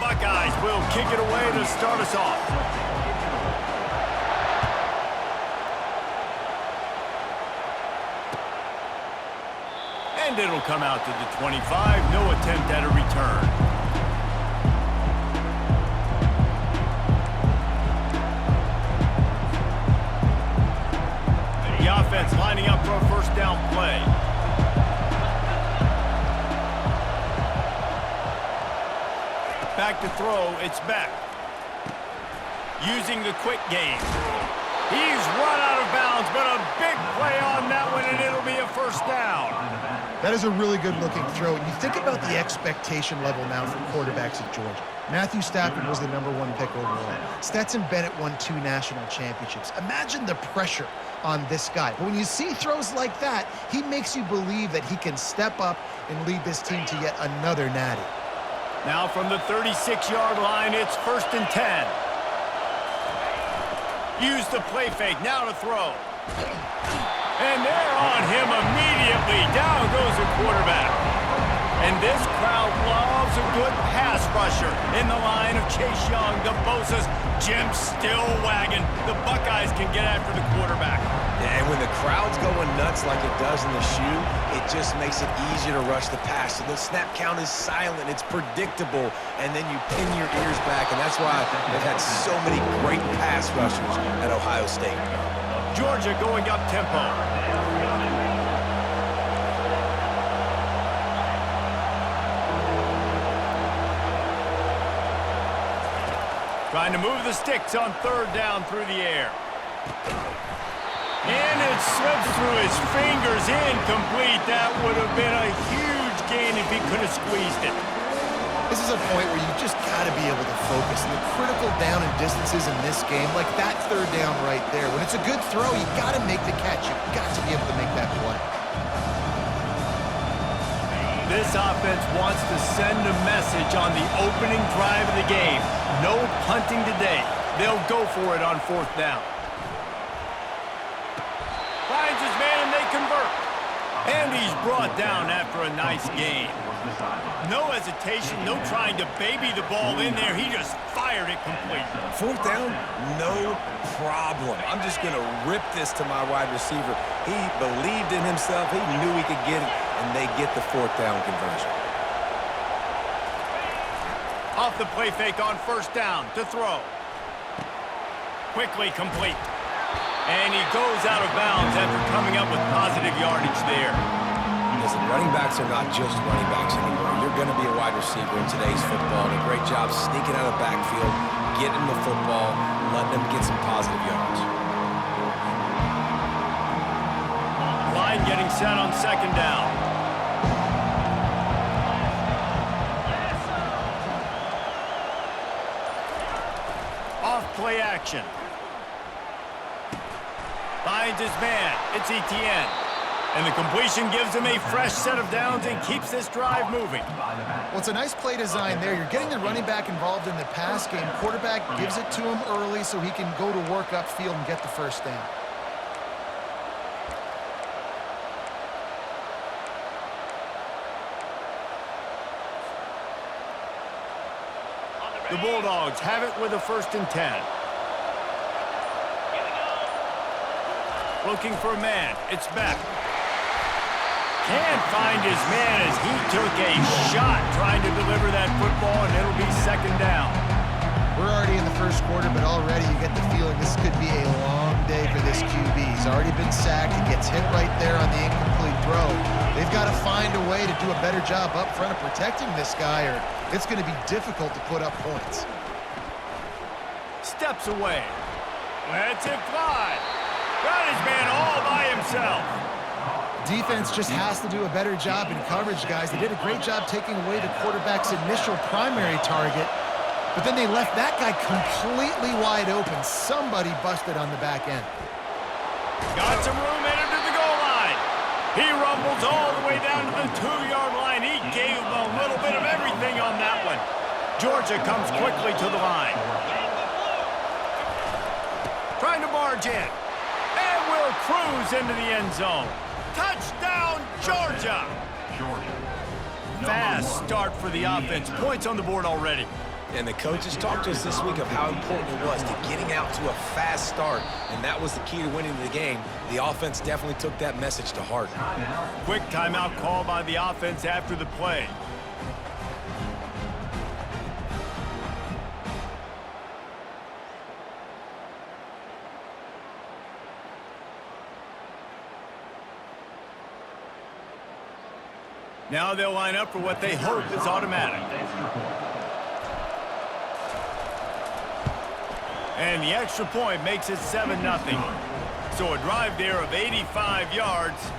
Buckeyes will kick it away to start us off. And it'll come out to the 25. No attempt at a return. The offense lining up for a first down play. Back to throw, it's Beck. Using the quick game. He's run out of bounds, but a big play on that one, and it'll be a first down. That is a really good-looking throw. And you think about the expectation level now for quarterbacks at Georgia. Matthew Stafford was the #1 pick overall. Stetson Bennett won 2 national championships. Imagine the pressure on this guy. But when you see throws like that, he makes you believe that he can step up and lead this team to yet another natty. Now from the 36-yard line, it's 1st and 10. Use the play fake, now to throw. And they're on him immediately. Down goes the quarterback. And this crowd loves a good pass rusher in the line of Chase Young, the Bosa's, Jim still wagging. The Buckeyes can get after the quarterback. Yeah, and when the crowd's going nuts like it does in the shoe, it just makes it easier to rush the pass. So the snap count is silent, it's predictable, and then you pin your ears back, and that's why they've had so many great pass rushers at Ohio State. Georgia going up tempo. Trying to move the sticks on 3rd down through the air. And it slips through his fingers, incomplete. That would have been a huge gain if he could have squeezed it. This is a point where you just got to be able to focus. And the critical down and distances in this game, like that 3rd down right there. When it's a good throw, you got to make the catch. You've got to be able to make that play. This offense wants to send a message on the opening drive of the game. No punting today. They'll go for it on 4th down. Finds his man and they convert. And he's brought down after a nice gain. No hesitation, no trying to baby the ball in there. He just fired it complete. 4th down, no problem. I'm just going to rip this to my wide receiver. He believed in himself. He knew he could get it, and they get the 4th down conversion. Off the play fake on 1st down to throw. Quickly complete. And he goes out of bounds after coming up with positive yardage there. Listen, running backs are not just running backs anymore. You're going to be a wide receiver in today's football. And a great job sneaking out of the backfield, getting the football, letting them get some positive yards. Line getting set on 2nd down. Off play action. Finds his man. It's Etienne. And the completion gives him a fresh set of downs and keeps this drive moving. Well, it's a nice play design there. You're getting the running back involved in the pass game. Quarterback gives it to him early so he can go to work upfield and get the 1st down. The Bulldogs have it with a 1st and 10. Looking for a man. It's Beck. Can't find his man as he took a shot trying to deliver that football, and it'll be 2nd down. We're already in the 1st quarter, but already you get the feeling this could be a long day for this QB. He's already been sacked. He gets hit right there on the incomplete throw. They've got to find a way to do a better job up front of protecting this guy, or it's going to be difficult to put up points. Steps away. Lets it fly. Got his man all by himself. Defense just has to do a better job in coverage, guys. They did a great job taking away the quarterback's initial primary target, but then they left that guy completely wide open. Somebody busted on the back end. Got some room, headed to the goal line. He rumbles all the way down to the 2-yard line. He gave him a little bit of everything on that one. Georgia comes quickly to the line. Trying to barge in. And will cruise into the end zone. Touchdown, Georgia! Fast start for the offense. Points on the board already. And the coaches talked to us this week of how important it was to getting out to a fast start, and that was the key to winning the game. The offense definitely took that message to heart. Quick timeout call by the offense after the play. Now they'll line up for what they hope is automatic. And the extra point makes it 7-0. So a drive there of 85 yards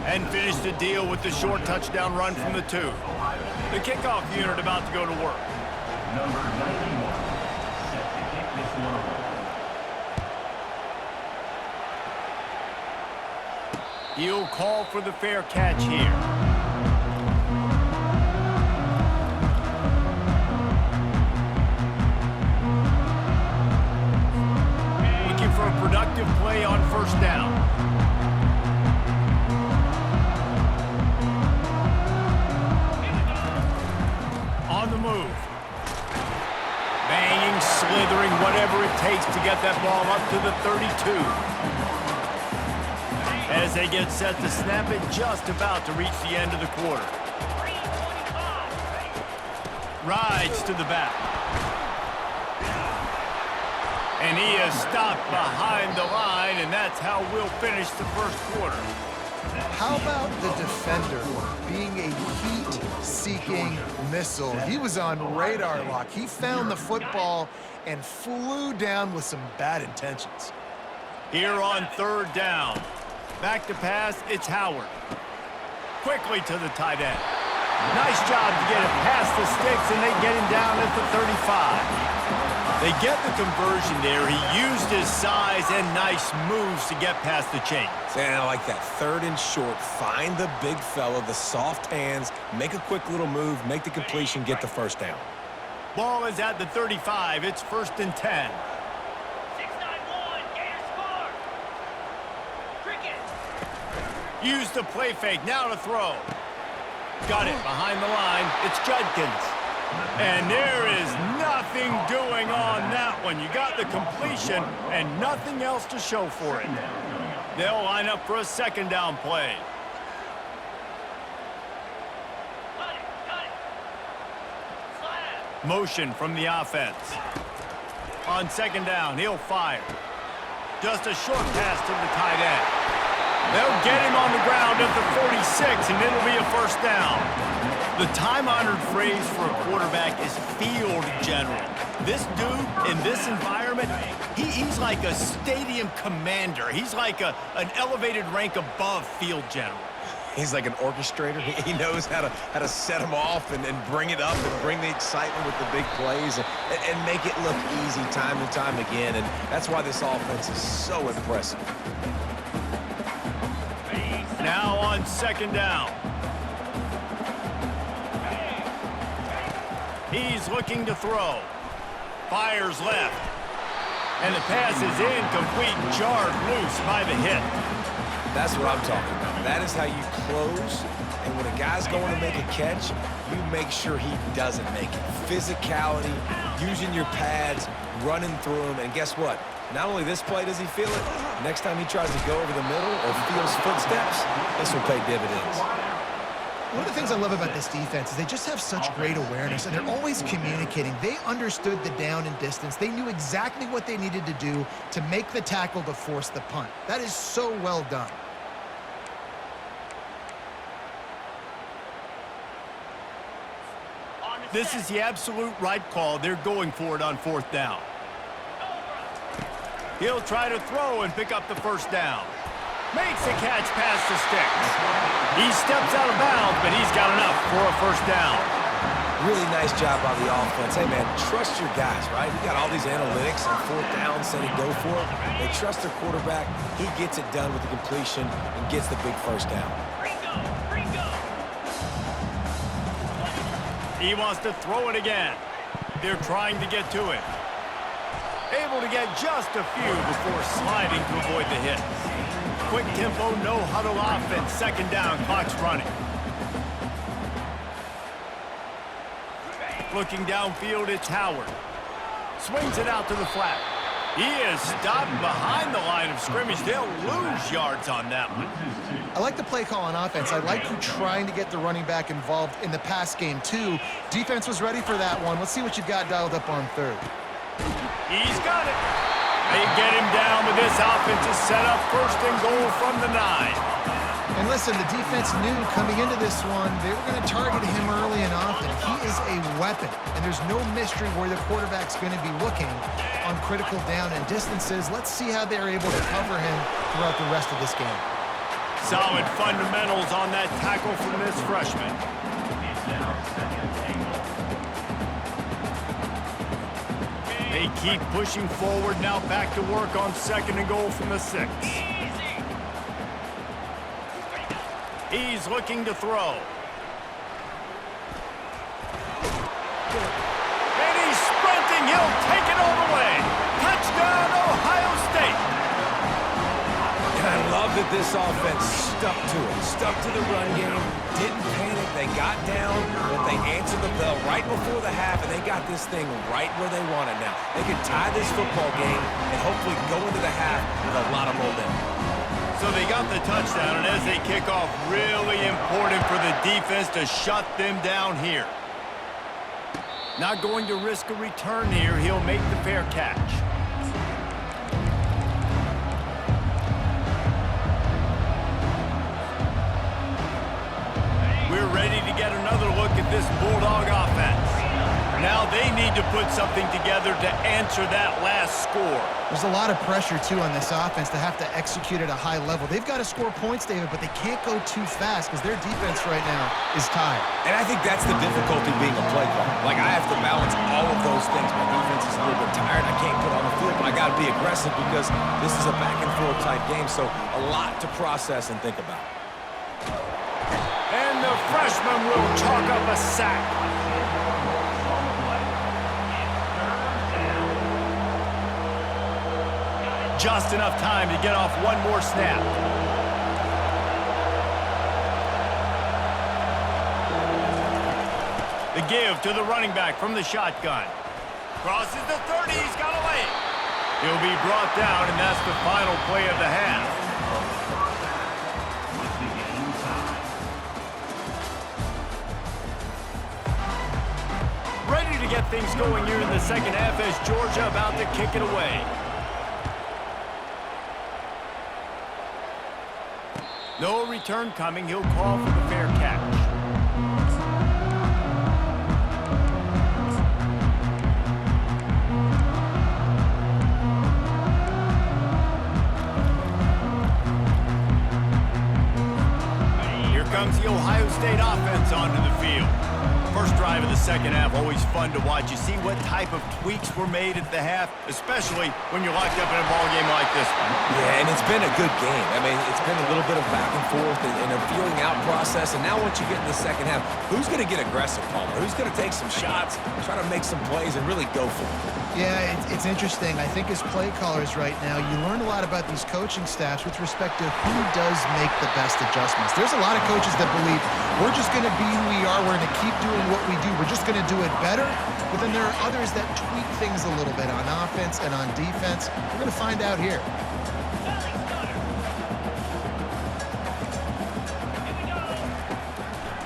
and finish the deal with the short touchdown run from the 2. The kickoff unit about to go to work. Number 91, set to kick this one. He'll call for the fair catch here. For a productive play on first down. On the move. Banging, slithering, whatever it takes to get that ball up to the 32. As they get set to snap it, just about to reach the end of the quarter. Rides to the back. And he is stopped behind the line, and that's how we'll finish the first quarter. How about the defender being a heat-seeking missile? He was on radar lock. He found the football and flew down with some bad intentions. Here on third down. Back to pass, it's Howard. Quickly to the tight end. Nice job to get it past the sticks, and they get him down at the 35. They get the conversion there. He used his size and nice moves to get past the chains. And I like that. 3rd and short. Find the big fella, the soft hands, make a quick little move, make the completion, get the first down. Ball is at the 35. It's 1st and 10. 6-9-1, Gator score. Cricket. Use the play fake. Now to throw. Got it behind the line. It's Judkins. And there is nothing doing on that one. You got the completion and nothing else to show for it. They'll line up for a 2nd down play. Cut it. Slide. Motion from the offense. On 2nd down, he'll fire. Just a short pass to the tight end. They'll get him on the ground at the 46, and it'll be a 1st down. The time-honored phrase for a quarterback is field general. This dude, in this environment, he's like a stadium commander. He's like an elevated rank above field general. He's like an orchestrator. He knows how to set them off and bring it up and bring the excitement with the big plays and make it look easy time and time again. And that's why this offense is so impressive. Now on 2nd down. He's looking to throw. Fires left. And the pass is incomplete, jarred loose by the hit. That's what I'm talking about. That is how you close. And when a guy's going to make a catch, you make sure he doesn't make it. Physicality, using your pads, running through them. And guess what? Not only this play does he feel it, next time he tries to go over the middle or feels footsteps, this will pay dividends. One of the things I love about this defense is they just have such great awareness, and they're always communicating. They understood the down and distance. They knew exactly what they needed to do to make the tackle to force the punt. That is so well done. This is the absolute right call. They're going for it on 4th down. He'll try to throw and pick up the 1st down. Makes a catch past the sticks. He steps out of bounds, but he's got enough for a 1st down. Really nice job by the offense. Hey, man, trust your guys, right? You got all these analytics on 4th down, saying go for it. They trust their quarterback. He gets it done with the completion and gets the big 1st down. Ringo. He wants to throw it again. They're trying to get to it. Able to get just a few before sliding to avoid the hits. Quick tempo, no huddle offense. 2nd down, clock's running. Looking downfield, it's Howard. Swings it out to the flat. He is stopped behind the line of scrimmage. They'll lose yards on that one. I like the play call on offense. I like you trying to get the running back involved in the pass game, too. Defense was ready for that one. Let's see what you got dialed up on third. He's got it. They get him down, but this offense is set up first and goal from the 9. And listen, the defense knew coming into this one, they were going to target him early and often. He is a weapon, and there's no mystery where the quarterback's going to be looking on critical down and distances. Let's see how they're able to cover him throughout the rest of this game. Solid fundamentals on that tackle from this freshman. They keep pushing forward, now back to work on second and goal from the 6. He's looking to throw. And he's sprinting. He'll take it all the way. Touchdown, Ohio State. And I love that this offense stuck to it, stuck to the run game, didn't panic. They got down, but they answered the bell right before the half, and they got this thing right where they want it now. They can tie this football game and hopefully go into the half with a lot of momentum. So they got the touchdown, and as they kick off, really important for the defense to shut them down here. Not going to risk a return here. He'll make the fair catch. We're ready to get another look at this Bulldog offense. Now they need to put something together to answer that last score. There's a lot of pressure, too, on this offense to have to execute at a high level. They've got to score points, David, but they can't go too fast because their defense right now is tired. And I think that's the difficulty being a play caller. Like, I have to balance all of those things. My defense is a little bit tired. I can't put on the field, but I got to be aggressive because this is a back-and-forth type game, so a lot to process and think about. And the freshman will chalk up a sack. Just enough time to get off one more snap. The give to the running back from the shotgun. Crosses the 30, he's got a lane. He'll be brought down, and that's the final play of the half. Ready to get things going here in the second half as Georgia about to kick it away. No return coming. He'll call for the fair catch. Here comes the Ohio State offense onto the field. First drive of the second half, always fun to watch. You see what type of tweaks were made at the half, especially when you're locked up in a ball game like this one. Yeah, and it's been a good game. I mean, it's been a little bit of back and forth and a feeling out process. And now once you get in the second half, who's going to get aggressive, Palmer? Who's going to take some shots, try to make some plays, and really go for it? Yeah, it's interesting. I think as play callers right now, you learn a lot about these coaching staffs with respect to who does make the best adjustments. There's a lot of coaches that believe we're just going to be who we are. We're going to keep doing what we do. We're just going to do it better. But then there are others that tweak things a little bit on offense and on defense. We're going to find out here.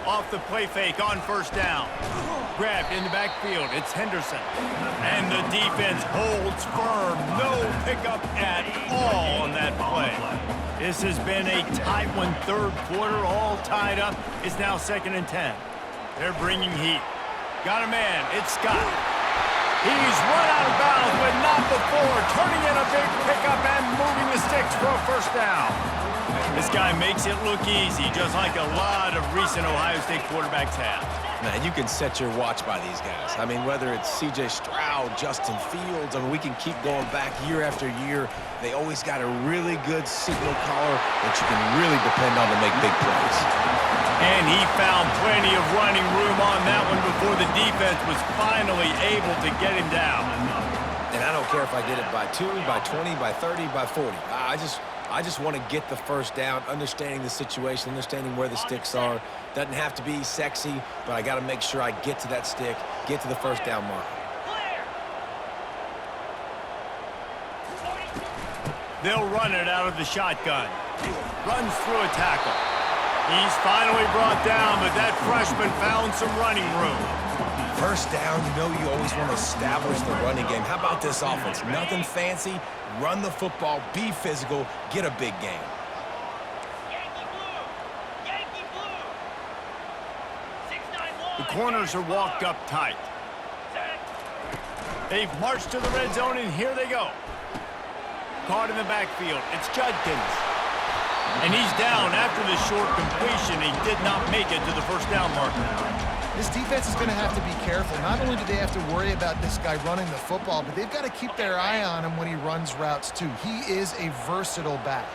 Off the play fake on first down. Grabbed in the backfield. It's Henderson. And the defense holds firm. No pickup at all on that play. This has been a tight one. Third quarter, all tied up. It's now 2nd and 10. They're bringing heat. Got a man. It's Scott. He's run out of bounds, but not before. Turning in a big pickup and moving the sticks for a first down. This guy makes it look easy, just like a lot of recent Ohio State quarterbacks have. Man, you can set your watch by these guys. I mean, whether it's C.J. Stroud, Justin Fields, I mean, we can keep going back year after year. They always got a really good signal caller that you can really depend on to make big plays. And he found plenty of running room on that one before the defense was finally able to get him down. And I don't care if I did it by 2, by 20, by 30, by 40. I just want to get the first down, understanding the situation, understanding where the sticks are. Doesn't have to be sexy, but I got to make sure I get to that stick, get to the first down mark. They'll run it out of the shotgun. Runs through a tackle. He's finally brought down, but that freshman found some running room. First down, you know you always want to establish the running game. How about this offense? Nothing fancy. Run the football, be physical, get a big game. Yankee blue! Yankee blue! 691. The corners are walked up tight. Set. They've marched to the red zone, and here they go. Caught in the backfield. It's Judkins. And he's down after the short completion. He did not make it to the first down marker. This defense is going to have to be careful. Not only do they have to worry about this guy running the football, but they've got to keep their eye on him when he runs routes, too. He is a versatile back.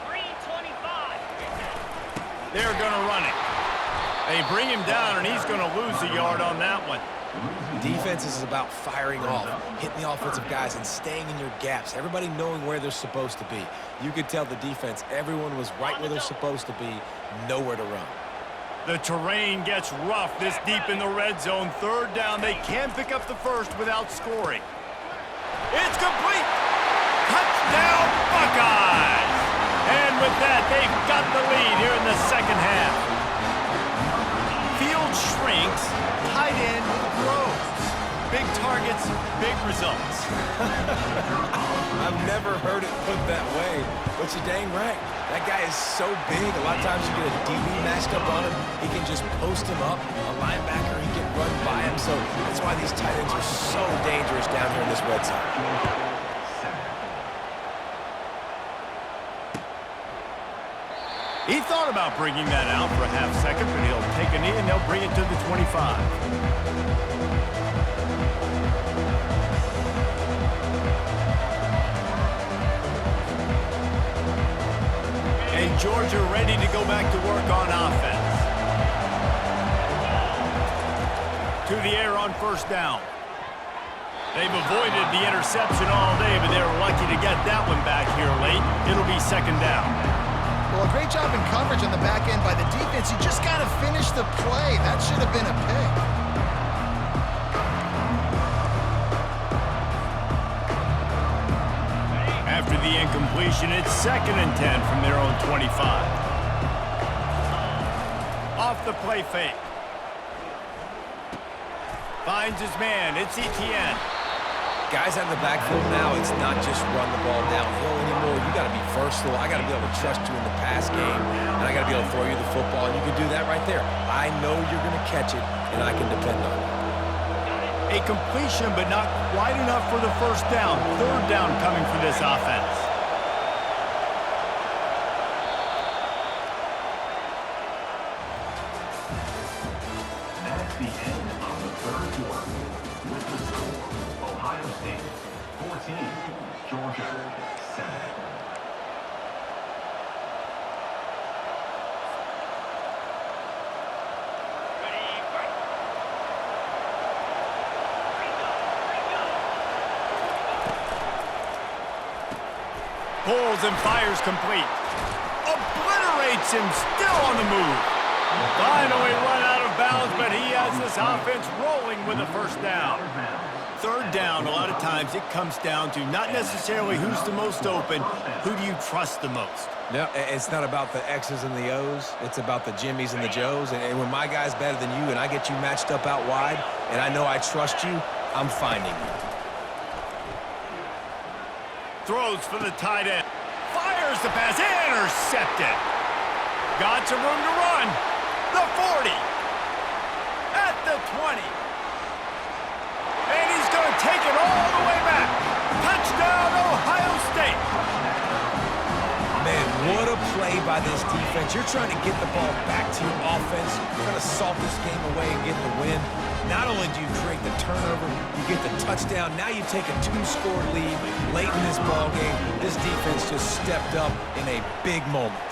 325. They're going to run it. They bring him down, and he's going to lose a yard on that one. Defense is about firing off, hitting the offensive guys, and staying in your gaps. Everybody knowing where they're supposed to be. You could tell the defense, everyone was right where they're supposed to be, nowhere to run. The terrain gets rough this deep in the red zone. Third down, they can pick up the first without scoring. It's complete! Touchdown, Buckeyes! And with that, they've got the lead here in the second half. Field shrinks, tight end grows. Big targets, big results. I've never heard it put that way, but you're dang right. That guy is so big. A lot of times you get a DB matched up on him. He can just post him up. A linebacker, he can run by him. So that's why these tight ends are so dangerous down here in this red zone. He thought about bringing that out for a half second, but he'll take a knee and they'll bring it to the 25. And Georgia ready to go back to work on offense. To the air on first down. They've avoided the interception all day, but they're lucky to get that one back here late. It'll be second down. Well, a great job in coverage on the back end by the defense. You just got to finish the play. That should have been a pick. After the incompletion, it's 2nd and 10 from their own 25. Off the play fake. Finds his man. It's Etienne. Guys out of the backfield now, it's not just run the ball downhill anymore. You got to be versatile. I got to be able to trust you in the pass game, and I got to be able to throw you the football, and you can do that right there. I know you're going to catch it, and I can depend on it. A completion, but not quite enough for the first down. Third down coming for this offense. That's the end of the third quarter. With the score, Ohio State 14, Georgia 7. Ready, break. Pulls and fires complete. Obliterates him, still on the move. Finally run out of bounds, but he has this offense rolling with a first down. Third down, a lot of times it comes down to not necessarily who's the most open, who do you trust the most? No, it's not about the X's and the O's. It's about the Jimmies and the Joes. And when my guy's better than you and I get you matched up out wide and I know I trust you, I'm finding you. Throws for the tight end. Fires the pass. Intercepted. Got some room to run. The 40. At the 20. And he's going to take it all the way back. Touchdown, Ohio State. Man, what a play by this defense. You're trying to get the ball back to your offense, trying to salt this game away and get the win. Not only do you create the turnover, you get the touchdown. Now you take a 2-score lead late in this ball game. This defense just stepped up in a big moment.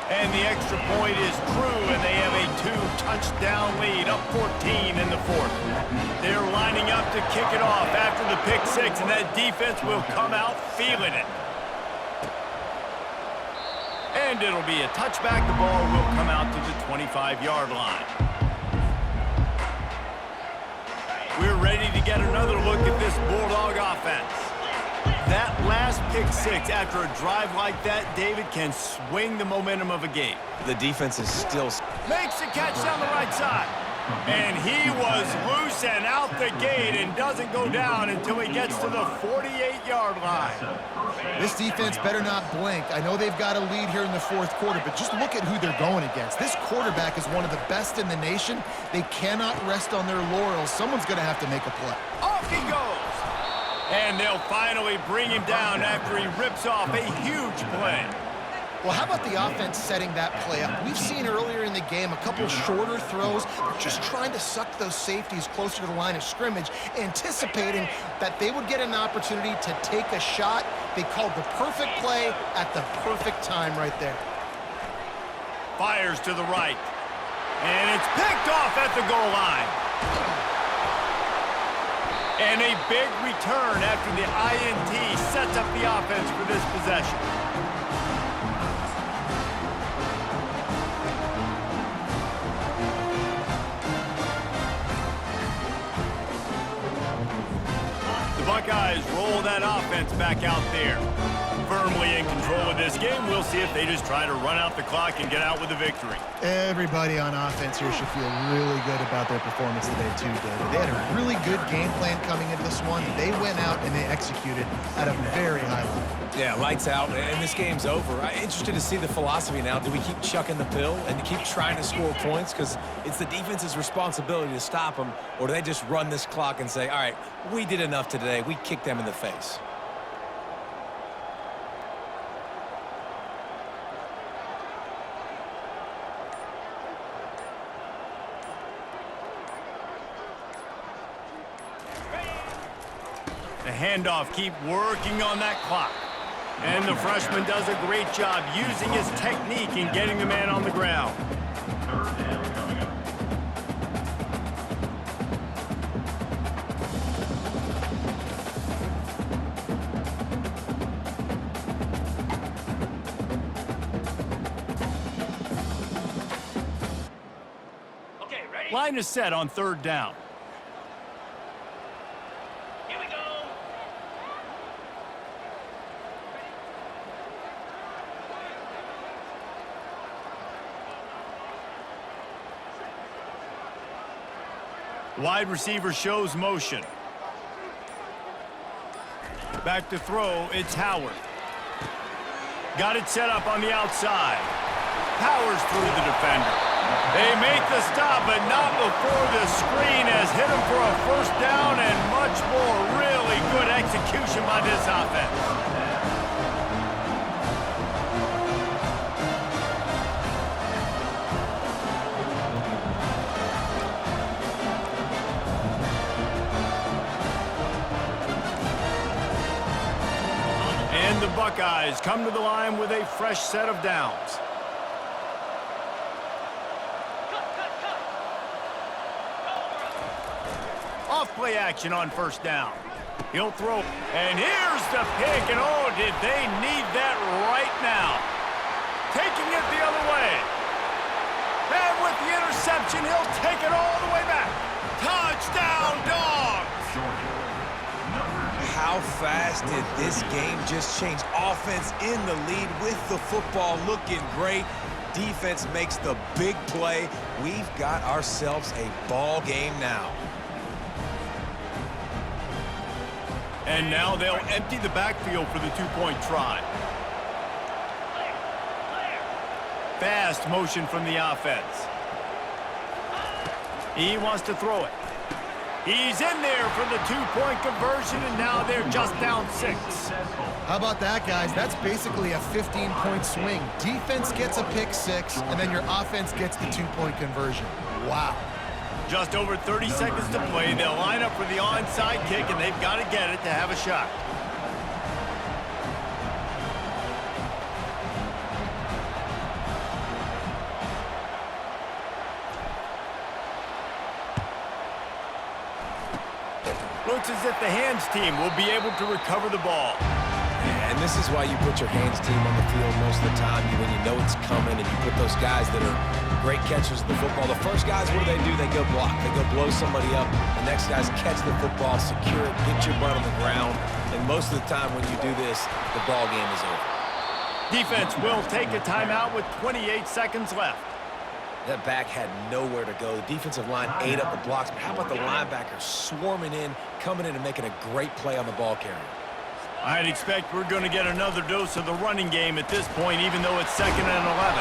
And the extra point is true, and they have a 2-touchdown lead, up 14 in the fourth. They're lining up to kick it off after the pick six, and that defense will come out feeling it. And it'll be a touchback. The ball will come out to the 25-yard line. We're ready to get another look at this Bulldog offense. That last pick six after a drive like that, David, can swing the momentum of a game. The defense is still... Makes the catch down the right side. And he was loose and out the gate and doesn't go down until he gets to the 48-yard line. This defense better not blink. I know they've got a lead here in the fourth quarter, but just look at who they're going against. This quarterback is one of the best in the nation. They cannot rest on their laurels. Someone's going to have to make a play. Off he goes. And they'll finally bring him down after he rips off a huge play. Well, how about the offense setting that play up? We've seen earlier in the game a couple shorter throws. They're just trying to suck those safeties closer to the line of scrimmage, anticipating that they would get an opportunity to take a shot. They called the perfect play at the perfect time right there. Fires to the right. And it's picked off at the goal line. And a big return after the INT sets up the offense for this possession. The Buckeyes roll that offense back out there. Firmly in control of this game. We'll see if they just try to run out the clock and get out with a victory. Everybody on offense here should feel really good about their performance today too, David. They had a really good game plan coming into this one. They went out and they executed at a very high level. Yeah, lights out, and this game's over. I'm interested to see the philosophy now. Do we keep chucking the pill and keep trying to score points because it's the defense's responsibility to stop them, or do they just run this clock and say, all right, we did enough today. We kicked them in the face. The handoff, keep working on that clock. And the freshman does a great job using his technique and getting the man on the ground. Third down coming up. Okay, ready? Line is set on third down. Here we go. Wide receiver shows motion. Back to throw, it's Howard. Got it set up on the outside. Powers through the defender. They make the stop, but not before the screen has hit him for a first down and much more. Really good execution by this offense. And the Buckeyes come to the line with a fresh set of downs. Off play action on first down. He'll throw. And here's the pick. And oh, did they need that right now. Taking it the other way. And with the interception, he'll take it all the way back. Touchdown, Dogs! How fast did this game just change? Offense in the lead with the football looking great. Defense makes the big play. We've got ourselves a ball game now. And now they'll empty the backfield for the two-point try. Fast motion from the offense. He wants to throw it. He's in there for the two-point conversion, and now they're just down 6. How about that, guys? That's basically a 15-point swing. Defense gets a pick 6, and then your offense gets the two-point conversion. Wow. Just over 30 seconds to play. They'll line up for the onside kick, and they've got to get it to have a shot. Looks as if the hands team will be able to recover the ball. Yeah, and this is why you put your hands team on the field most of the time when you know it's coming, and you put those guys that are great catchers of the football. The first guys, what do? They go block. They go blow somebody up. The next guys catch the football, secure it, get your butt on the ground. And most of the time when you do this, the ball game is over. Defense will take a timeout with 28 seconds left. That back had nowhere to go. The defensive line ate up the blocks, but how about the linebackers swarming in, coming in and making a great play on the ball carrier? I'd expect we're going to get another dose of the running game at this point, even though it's 2nd and 11.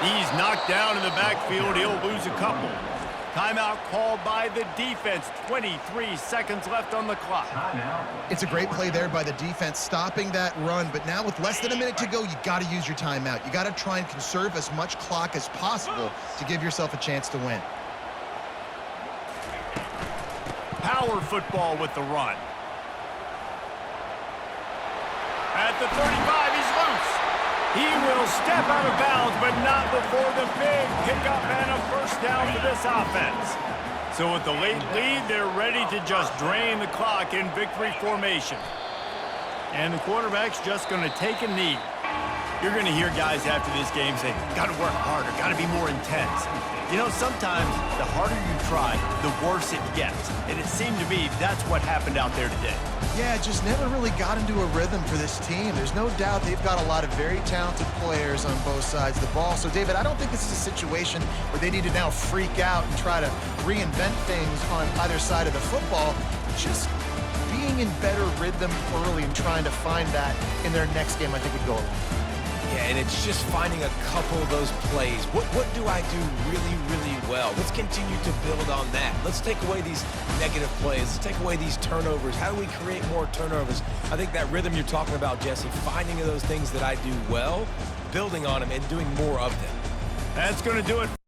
He's knocked down in the backfield. He'll lose a couple. Timeout called by the defense. 23 seconds left on the clock. It's a great play there by the defense, stopping that run. But now with less than a minute to go, you got to use your timeout. You got to try and conserve as much clock as possible to give yourself a chance to win. Power football with the run. At the 35, he's loose. He will step out of bounds, but not before the big pickup and a first down for this offense. So with the late lead, they're ready to just drain the clock in victory formation. And the quarterback's just going to take a knee. You're going to hear guys after this game say, got to work harder, got to be more intense. You know, sometimes the harder you try, the worse it gets. And it seemed to me that's what happened out there today. Yeah, just never really got into a rhythm for this team. There's no doubt they've got a lot of very talented players on both sides of the ball. So, David, I don't think this is a situation where they need to now freak out and try to reinvent things on either side of the football. Just being in better rhythm early and trying to find that in their next game, I think would go a long way. Yeah, and it's just finding a couple of those plays. What do I do really, really well? Let's continue to build on that. Let's take away these negative plays. Let's take away these turnovers. How do we create more turnovers? I think that rhythm you're talking about, Jesse, finding those things that I do well, building on them, and doing more of them. That's going to do it.